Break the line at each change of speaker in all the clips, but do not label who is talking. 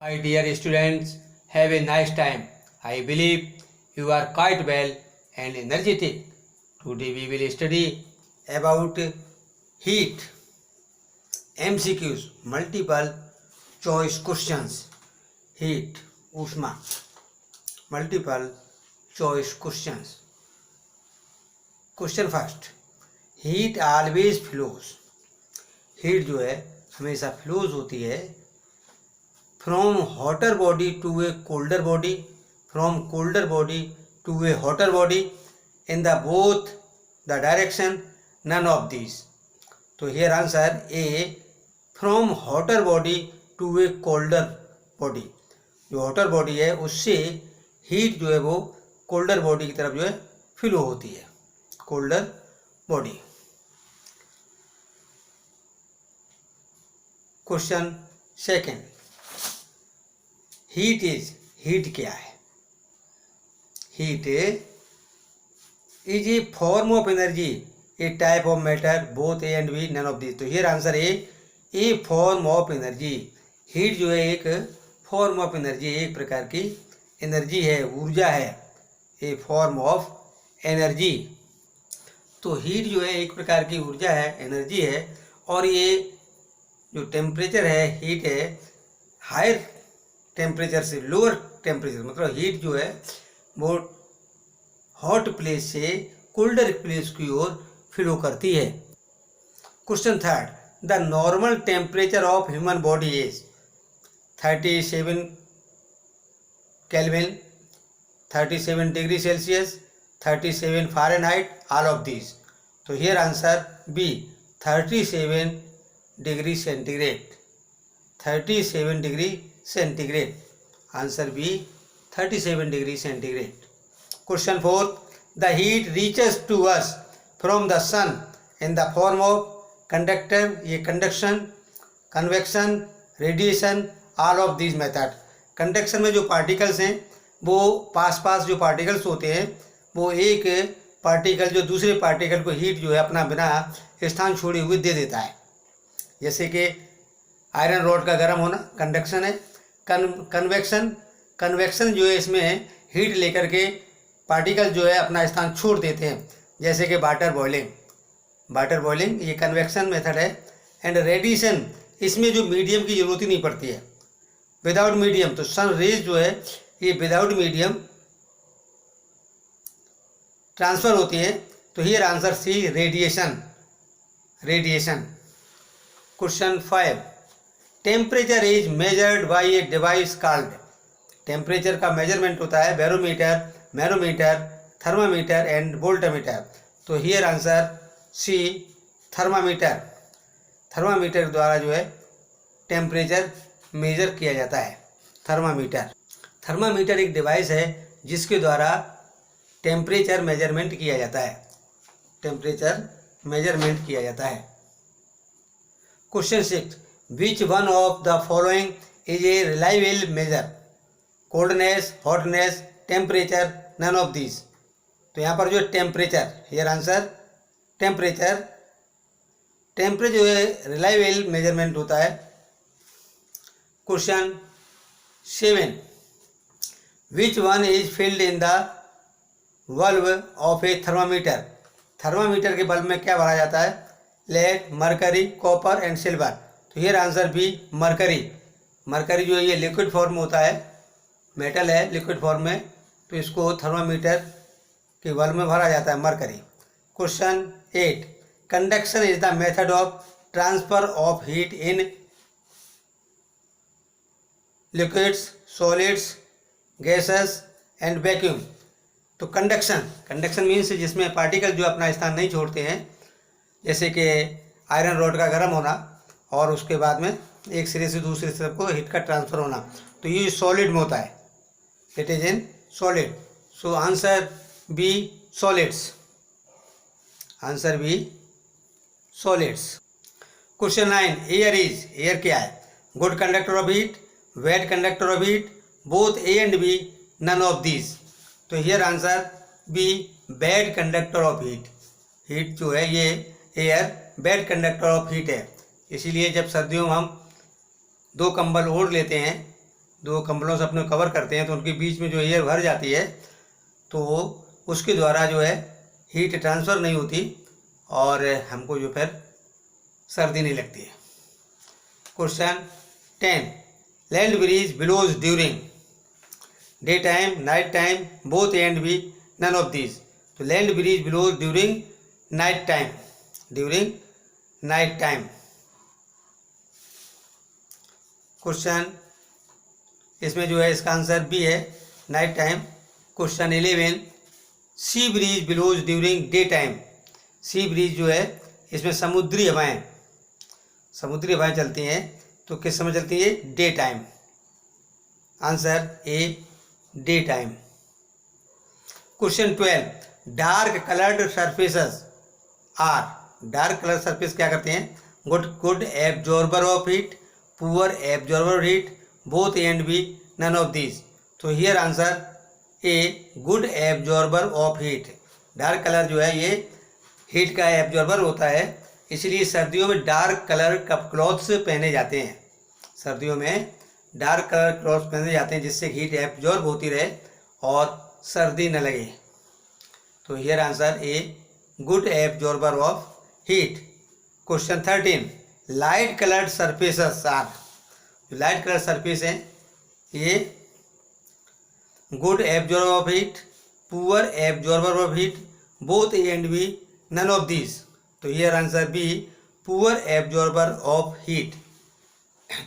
My dear students, have a nice time. I believe you are quite well and energetic. Today we will study about heat, MCQs, multiple choice questions. Heat, ऊष्मा, multiple choice questions. Question first. Heat always flows. Heat जो है हमेशा flows होती है from hotter body to a colder body, from colder body to a hotter body, in the both the direction, none of these. तो here answer A, from hotter body to a colder body. जो hotter body है उससे heat जो है वो colder body की तरफ जो है फ्लो होती है, colder body. Question second. Heat क्या है? Heat is a form of energy, a type of matter, both A and B, none of this. तो here answer A form of energy. Heat जो है एक फॉर्म ऑफ एनर्जी, एक प्रकार की energy है, ऊर्जा है, ए फॉर्म ऑफ एनर्जी. तो हीट जो है एक प्रकार की ऊर्जा है, एनर्जी है, और ये जो टेम्परेचर है, हीट है, हायर टेम्परेचर से लोअर टेम्परेचर, मतलब हीट जो है वो हॉट प्लेस से कोल्डर प्लेस की ओर फ्लो करती है. Question third. The normal temperature of human body is 37 kelvin, 37 degree Celsius, 37 Fahrenheit, all of this. तो here answer B, 37 degree centigrade, 37 degree centigrade. Answer B 37 degree centigrade. Question fourth. The heat reaches to us from the sun in the form of conductor, ये conduction, convection, radiation, all of this method. Conduction में जो particles हैं वो पास जो particles होते हैं वो एक पार्टिकल जो दूसरे पार्टिकल को हीट जो है अपना बिना स्थान छोड़े हुए दे देता है. जैसे कि आयरन रॉड का गर्म होना कंडक्शन है. कन्वेक्शन जो है इसमें हीट लेकर के पार्टिकल जो है अपना स्थान छोड़ देते हैं, जैसे कि वाटर बॉइलिंग ये कन्वेक्शन मेथड है. एंड रेडिएशन, इसमें जो मीडियम की ज़रूरत ही नहीं पड़ती है, विदाउट मीडियम. तो सन रेज जो है ये विदाउट मीडियम ट्रांसफ़र होती है. तो here answer C, radiation. Question 5. Temperature is measured by a device called. Temperature का मेजरमेंट होता है barometer, manometer, thermometer and voltameter. तो हियर आंसर सी, थर्मामीटर द्वारा जो है टेम्परेचर मेजर किया जाता है. थर्मामीटर एक डिवाइस है जिसके द्वारा टेम्परेचर मेजरमेंट किया जाता है. Question 6. Which one of the following is a reliable measure? Coldness, hotness, temperature, none of this. तो यहाँ पर जो टेम्परेचर, हियर आंसर टेम्परेचर जो है रिलायबल मेजरमेंट होता है. Question 7. Which one is filled in the bulb of a thermometer? Thermometer के bulb में क्या भरा जाता है? Lead, mercury, copper and silver. तो हियर आंसर बी, मरकरी जो है ये लिक्विड फॉर्म होता है, मेटल है लिक्विड फॉर्म में, तो इसको थर्मामीटर के बल्ब में भरा जाता है, mercury. Question 8. Conduction is the method of transfer of heat in liquids, solids, gases and vacuum. तो कंडक्शन मीन्स जिसमें पार्टिकल जो अपना स्थान नहीं छोड़ते हैं, जैसे कि आयरन रॉड का गर्म होना और उसके बाद में एक सिरे से दूसरे सिरे को हीट का ट्रांसफ़र होना. तो ये सॉलिड में होता है, it is in solid. So answer B, solids. Question 9. Air क्या है? Good conductor of heat, bad conductor of heat, both A and B, none of this. तो here answer B, bad conductor of heat. Heat जो है ये air bad conductor of heat है. इसीलिए जब सर्दियों में हम 2 कंबल ओढ़ लेते हैं दो कंबलों से अपने कवर करते हैं तो उनके बीच में जो एयर भर जाती है तो उसके द्वारा जो है हीट ट्रांसफ़र नहीं होती और हमको जो फिर सर्दी नहीं लगती है। Question 10, land breeze blows during day time, night time, both A and B, none of these. तो land breeze blows during night time, during night time. Question इसमें जो है इसका आंसर बी है, night time. Question 11, sea breeze blows during day time. Sea breeze जो है इसमें समुद्री हवाएं चलती हैं, तो किस समय चलती है? Day time. Answer A, day time. Question 12, dark coloured surfaces are. Dark colour surface क्या करते हैं? Good absorber of heat, poor absorber of heat, both A and B, none of these. तो here answer A, good absorber of heat. Dark colour जो है ये heat का absorber होता है, इसलिए सर्दियों में डार्क कलर क्लॉथ्स पहने जाते हैं। सर्दियों में डार्क कलर क्लॉथ्स पहने जाते हैं जिससे हीट एब्जॉर्ब होती रहे और सर्दी न लगे। तो here answer A, good absorber of heat. Question 13, light coloured surfaces are. Light colour surface हैं ये good absorber of heat, poor absorber of heat, both A and B, none of these. तो here answer B, poor absorber of heat.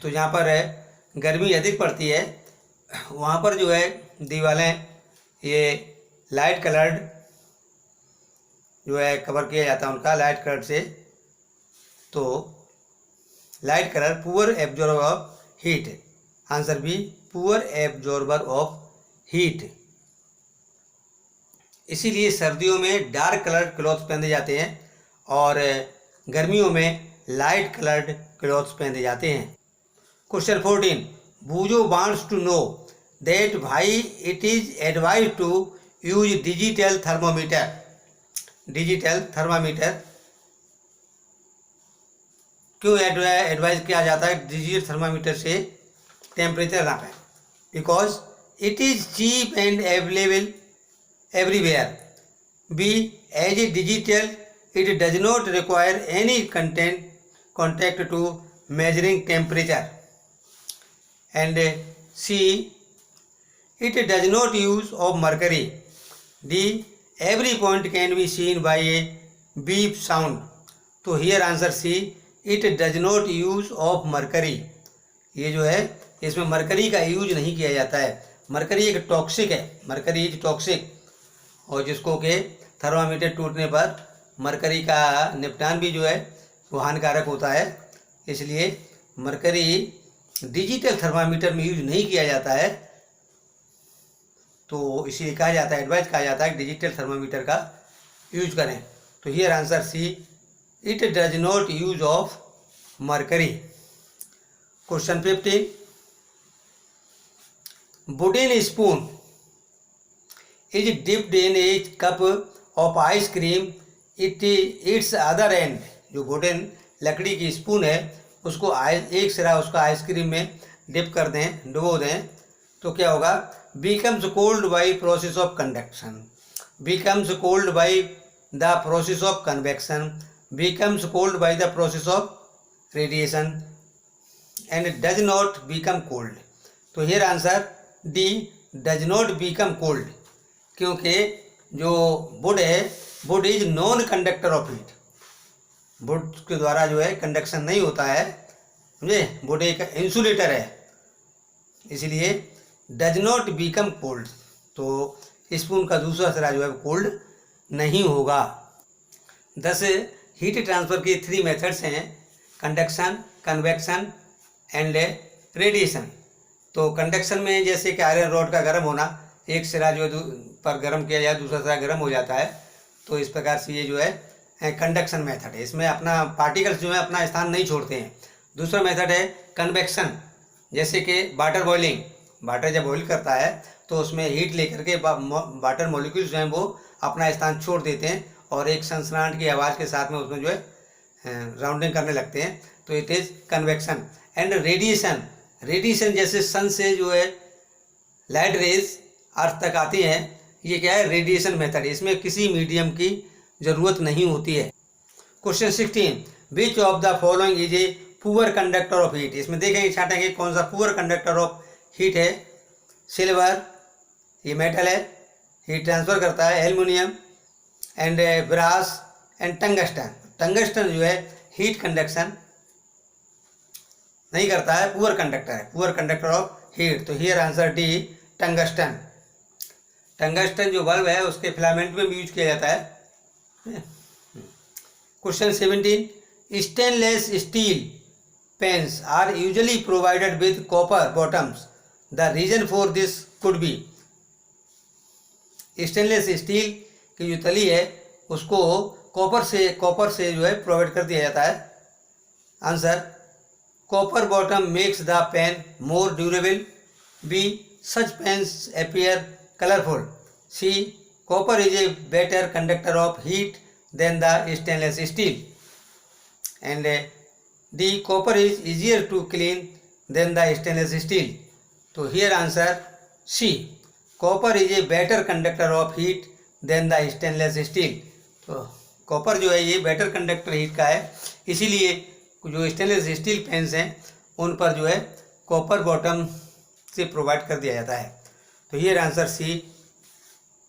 तो जहाँ पर है गर्मी अधिक पड़ती है वहाँ पर जो है दीवारें ये लाइट कलर्ड जो है कवर किया जाता है उनका लाइट कलर से। तो light colour poor absorber of heat. Answer B, poor absorber of heat. इसीलिए सर्दियों में डार्क कलर्ड क्लॉथ्स पहने जाते हैं और गर्मियों में लाइट कलर्ड क्लॉथ्स पहने जाते हैं। Question 14, Boojho wants to know that why it is advise to use digital thermometer. Digital thermometer क्यों एडवाइज किया जाता है डिजिटल थर्मामीटर से टेम्परेचर नापें? Because it is cheap and available everywhere. B, as a digital it does not require any contact to measuring temperature. And C, it does not use of mercury. D, every point can be seen by a beep sound. तो here answer C, it does not use of mercury. ये जो है इसमें mercury का use नहीं किया जाता है। मरकरी एक टॉक्सिक है, मरकरी इज टॉक्सिक, और जिसको के थर्मामीटर टूटने पर मरकरी का निपटान भी जो है वो हानिकारक होता है, इसलिए मरकरी डिजिटल थर्मामीटर में यूज नहीं किया जाता है। तो इसीलिए कहा जाता है, एडवाइस कहा जाता है डिजिटल थर्मामीटर का यूज करें। तो here answer C, it does not use of mercury. Question 15, wooden spoon is dipped in a cup of ice cream, it's other end. जो वुडन लकड़ी की स्पून है उसको एक सिरा उसका आइसक्रीम में डिप कर दें, डुबो दें, तो क्या होगा? Becomes cold by process of conduction, becomes cold by the process of convection, becomes cold by the process of radiation and does not become cold. तो here answer D, does not become cold, क्योंकि जो wood है wood is non conductor of heat. Wood के द्वारा जो है conduction नहीं होता है, समझे? वुड एक इंसुलेटर है, इसलिए डज नॉट बिकम कोल्ड। तो स्पून का दूसरा सिरा जो है कोल्ड नहीं होगा। 10 हीट ट्रांसफ़र की 3 मेथड्स हैं, कंडक्शन, कन्वेक्शन एंड रेडिएशन। तो कंडक्शन में जैसे कि आयरन रॉड का गर्म होना, एक सिरा जो पर गर्म किया जाए दूसरा सिरा गर्म हो जाता है, तो इस प्रकार से ये जो है कंडक्शन मेथड है। इसमें अपना पार्टिकल्स जो है अपना स्थान नहीं छोड़ते हैं। दूसरा मेथड है कन्वेक्शन, जैसे कि वाटर बॉइलिंग। वाटर जब बॉइल करता है तो उसमें हीट लेकर के वाटर मॉलिक्यूल्स जो हैं वो अपना स्थान छोड़ देते हैं और एक सनसनाहट की आवाज़ के साथ में उसमें जो है राउंडिंग करने लगते हैं, तो it is convection. And radiation, radiation जैसे सन से जो है लाइट रेज अर्थ तक आती हैं, ये क्या है, रेडिएशन मेथड, इसमें किसी मीडियम की ज़रूरत नहीं होती है। Question 16, which of the following is a poor conductor of heat. इसमें देखेंगे छाटेंगे कौन सा पुअर कंडक्टर ऑफ हीट है। सिल्वर, ये मेटल है, हीट ट्रांसफर करता है। Aluminium and brass and tungsten. Tungsten जो है हीट कंडक्शन नहीं करता है, पुअर कंडक्टर है, पुअर कंडक्टर ऑफ हीट। तो here answer D, tungsten. Tungsten जो बल्ब है उसके फिलामेंट में भी यूज किया जाता है। Question 17, stainless steel pans are usually provided with copper bottoms, the reason for this could be. Stainless steel की जो तली है उसको कॉपर से जो है प्रोवाइड कर दिया जाता है। Answer, copper bottom makes the pan more durable. B, such pans appear colourful. C, copper is a better conductor of heat than the stainless steel. And D, copper is easier to clean than the stainless steel. तो here answer C, copper is a better conductor of heat than the stainless steel. तो copper जो है ये better conductor heat का है, इसीलिए जो stainless steel pens हैं उन पर जो है कॉपर बॉटम से प्रोवाइड कर दिया जाता है। तो here answer C,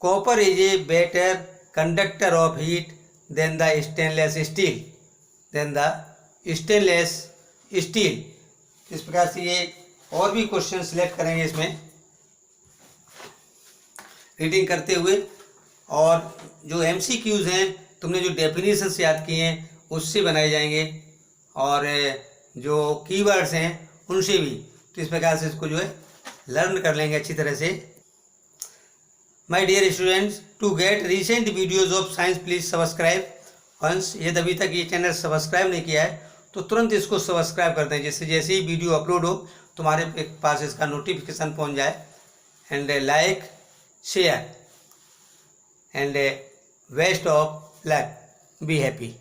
copper is a better conductor of heat than the stainless steel, than the stainless steel. इस प्रकार से ये और भी क्वेश्चन सिलेक्ट करेंगे इसमें रीडिंग करते हुए, और जो MCQs हैं तुमने जो डेफिनेशंस याद किए हैं उससे बनाए जाएंगे, और जो कीवर्ड्स हैं उनसे भी। तो इस प्रकार से इसको जो है लर्न कर लेंगे अच्छी तरह से। My dear students, to get recent videos of science please subscribe once. यदि अभी तक ये चैनल सब्सक्राइब नहीं किया है तो तुरंत इसको सब्सक्राइब कर दें, जिससे जैसे ही वीडियो अपलोड हो तुम्हारे पास इसका नोटिफिकेशन पहुंच जाए। And like, share and best of luck, be happy.